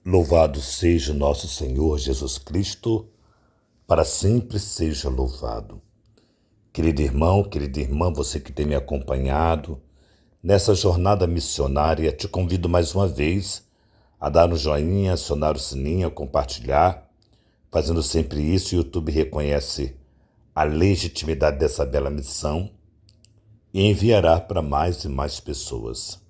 Louvado seja o nosso Senhor Jesus Cristo, para sempre seja louvado. Querido irmão, querida irmã, você que tem me acompanhado nessa jornada missionária, te convido mais uma vez a dar um joinha, acionar o sininho, compartilhar. Fazendo sempre isso, o YouTube reconhece a legitimidade dessa bela missão e enviará para mais e mais pessoas.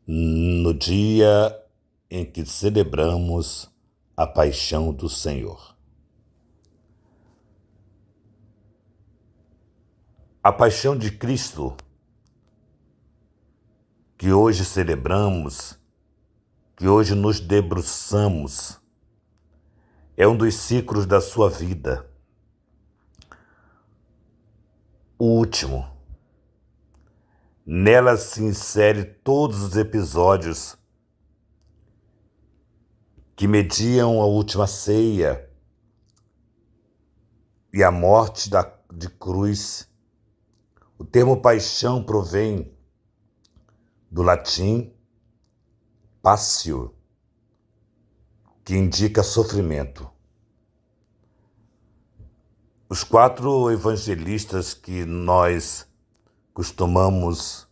No dia em que celebramos a paixão do Senhor. A paixão de Cristo, que hoje celebramos, que hoje nos debruçamos, é um dos ciclos da sua vida. O último. Nela se insere todos os episódios que mediam a última ceia e a morte de cruz. O termo paixão provém do latim passio, que indica sofrimento. Os 4 evangelistas que nós costumamos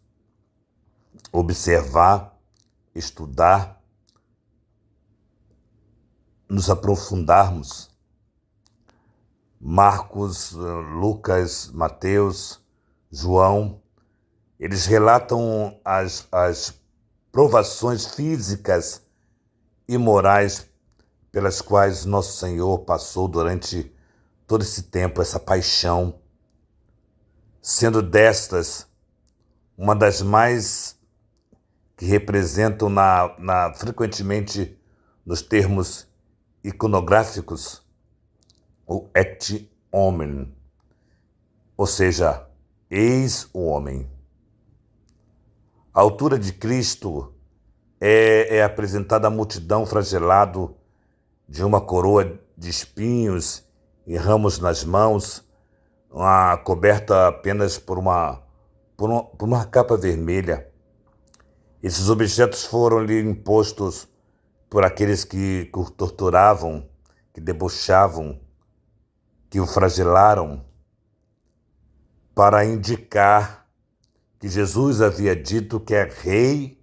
observar, estudar, nos aprofundarmos, Marcos, Lucas, Mateus, João, eles relatam as provações físicas e morais pelas quais nosso Senhor passou durante todo esse tempo, essa paixão, sendo destas uma das mais que representam frequentemente nos termos iconográficos o et hominem, ou seja, eis o homem. A altura de Cristo é apresentada à multidão flagelado de uma coroa de espinhos e ramos nas mãos, coberta apenas por uma capa vermelha. Esses objetos foram-lhe impostos por aqueles que o torturavam, que debochavam, que o flagelaram, para indicar que Jesus havia dito que é rei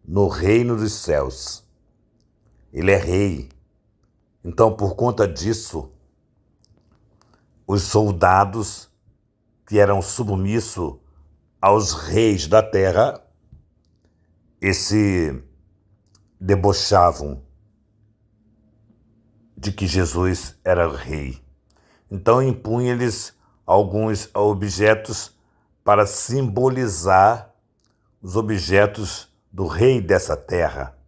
no reino dos céus. Ele é rei. Então, por conta disso, os soldados que eram submissos aos reis da terra, se debochavam de que Jesus era rei. Então impunha-lhes alguns objetos para simbolizar os objetos do rei dessa terra.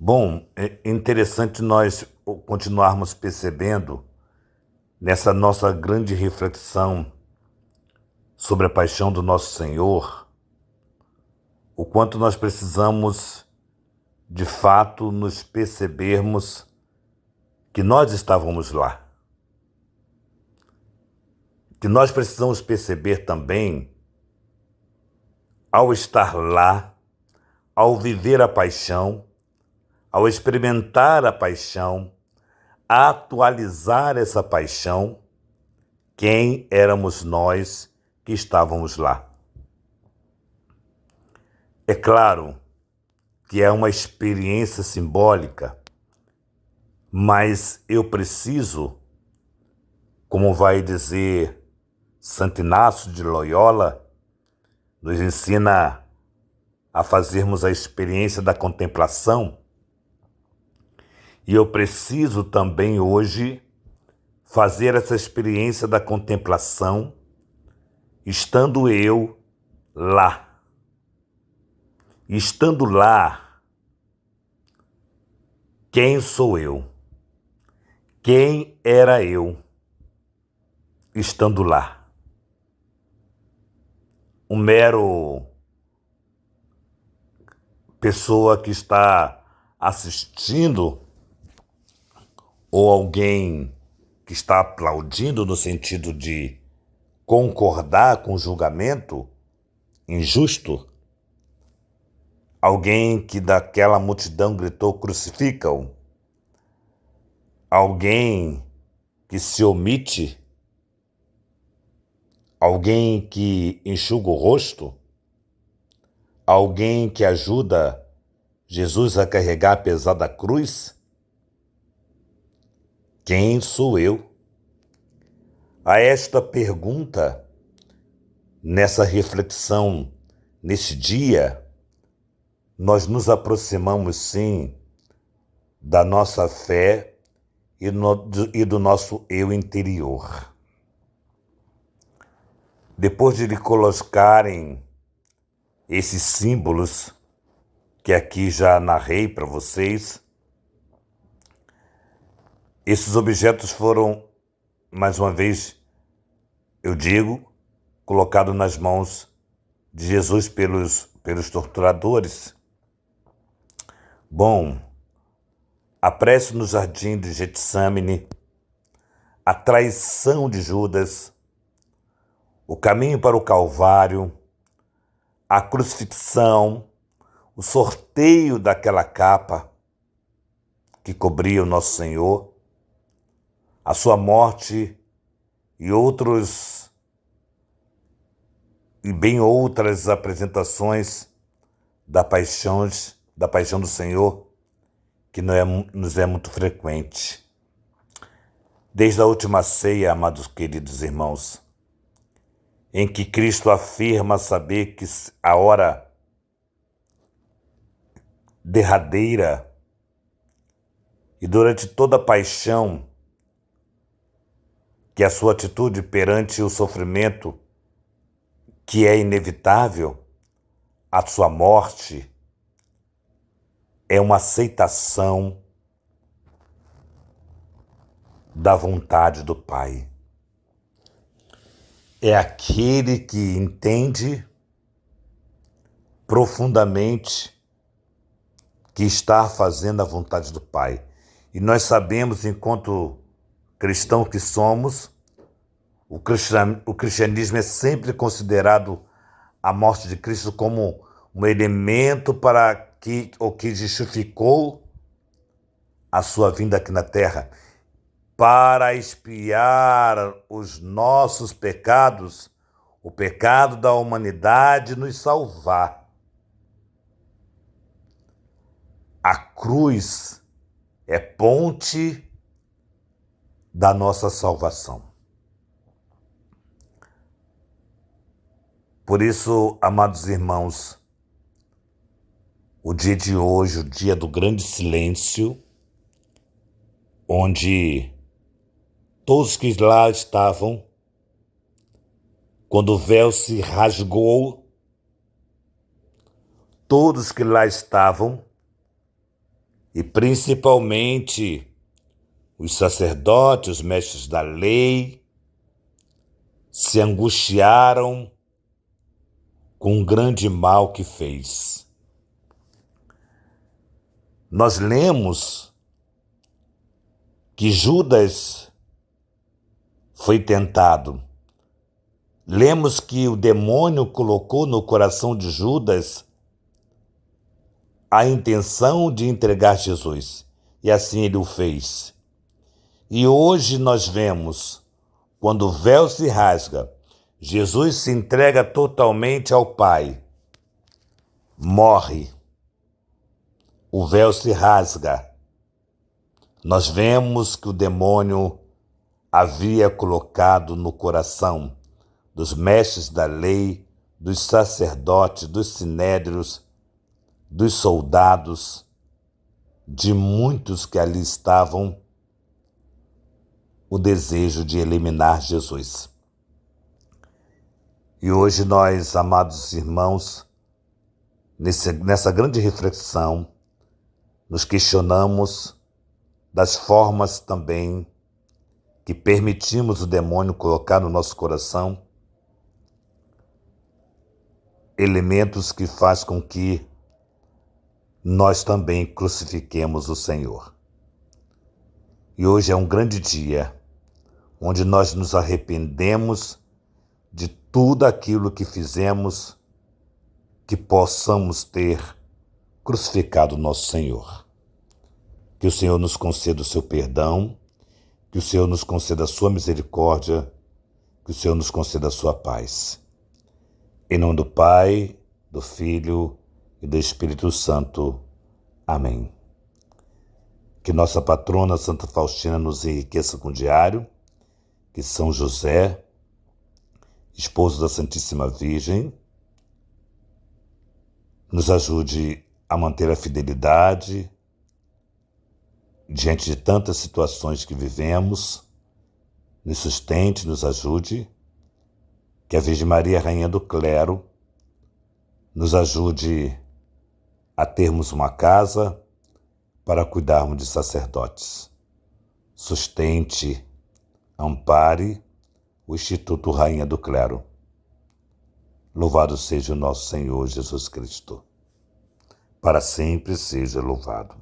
Bom, é interessante nós continuarmos percebendo nessa nossa grande reflexão sobre a paixão do nosso Senhor, o quanto nós precisamos, de fato, nos percebermos que nós estávamos lá. Que nós precisamos perceber também, ao estar lá, ao viver a paixão, ao experimentar a paixão, a atualizar essa paixão, quem éramos nós que estávamos lá. É claro que é uma experiência simbólica, mas eu preciso, como vai dizer Santo Inácio de Loyola, nos ensina a fazermos a experiência da contemplação, e eu preciso também hoje fazer essa experiência da contemplação, estando eu lá. Estando lá, quem sou eu? Quem era eu estando lá? Um mero pessoa que está assistindo ou alguém que está aplaudindo no sentido de concordar com o julgamento injusto? alguém que daquela multidão gritou: crucifica-o, alguém que se omite, alguém que enxuga o rosto, alguém que ajuda Jesus a carregar a pesada cruz? Quem sou eu? A esta pergunta, nessa reflexão, nesse dia, nós nos aproximamos sim da nossa fé e do nosso eu interior. Depois de lhe colocarem esses símbolos que aqui já narrei para vocês, esses objetos foram, mais uma vez, eu digo, colocados nas mãos de Jesus pelos torturadores. Bom, a prece no jardim de Getsêmani, a traição de Judas, o caminho para o Calvário, a crucifixão, o sorteio daquela capa que cobria o nosso Senhor, a sua morte e bem outras apresentações da paixão do Senhor, que nos é muito frequente. Desde a última ceia, amados queridos irmãos, em que Cristo afirma saber que a hora derradeira e durante toda a paixão, que a sua atitude perante o sofrimento, que é inevitável, a sua morte, é uma aceitação da vontade do Pai. É aquele que entende profundamente que está fazendo a vontade do Pai. E nós sabemos, enquanto cristãos que somos, o cristianismo é sempre considerado a morte de Cristo como um elemento o que justificou a sua vinda aqui na Terra, para expiar os nossos pecados, o pecado da humanidade, nos salvar. A cruz é ponte da nossa salvação. Por isso, amados irmãos, o dia de hoje, o dia do grande silêncio, onde todos que lá estavam, quando o véu se rasgou, todos que lá estavam, e principalmente os sacerdotes, os mestres da lei, se angustiaram com o grande mal que fez. Nós lemos que Judas foi tentado. Lemos que o demônio colocou no coração de Judas a intenção de entregar Jesus, e assim ele o fez. E hoje nós vemos, quando o véu se rasga, Jesus se entrega totalmente ao Pai, morre, o véu se rasga. Nós vemos que o demônio havia colocado no coração dos mestres da lei, dos sacerdotes, dos sinédrios, dos soldados, de muitos que ali estavam, o desejo de eliminar Jesus. E hoje nós, amados irmãos, nessa grande reflexão, nos questionamos das formas também que permitimos o demônio colocar no nosso coração elementos que faz com que nós também crucifiquemos o Senhor. E hoje é um grande dia onde nós nos arrependemos de tudo aquilo que fizemos, que possamos ter crucificado nosso Senhor. Que o Senhor nos conceda o seu perdão, que o Senhor nos conceda a sua misericórdia, que o Senhor nos conceda a sua paz. Em nome do Pai, do Filho e do Espírito Santo. Amém. Que nossa patrona Santa Faustina nos enriqueça com o diário, que São José, esposo da Santíssima Virgem, nos ajude a manter a fidelidade diante de tantas situações que vivemos, nos sustente, nos ajude, que a Virgem Maria, Rainha do Clero, nos ajude a termos uma casa para cuidarmos de sacerdotes. Sustente, ampare o Instituto Rainha do Clero. Louvado seja o nosso Senhor Jesus Cristo. Para sempre seja louvado.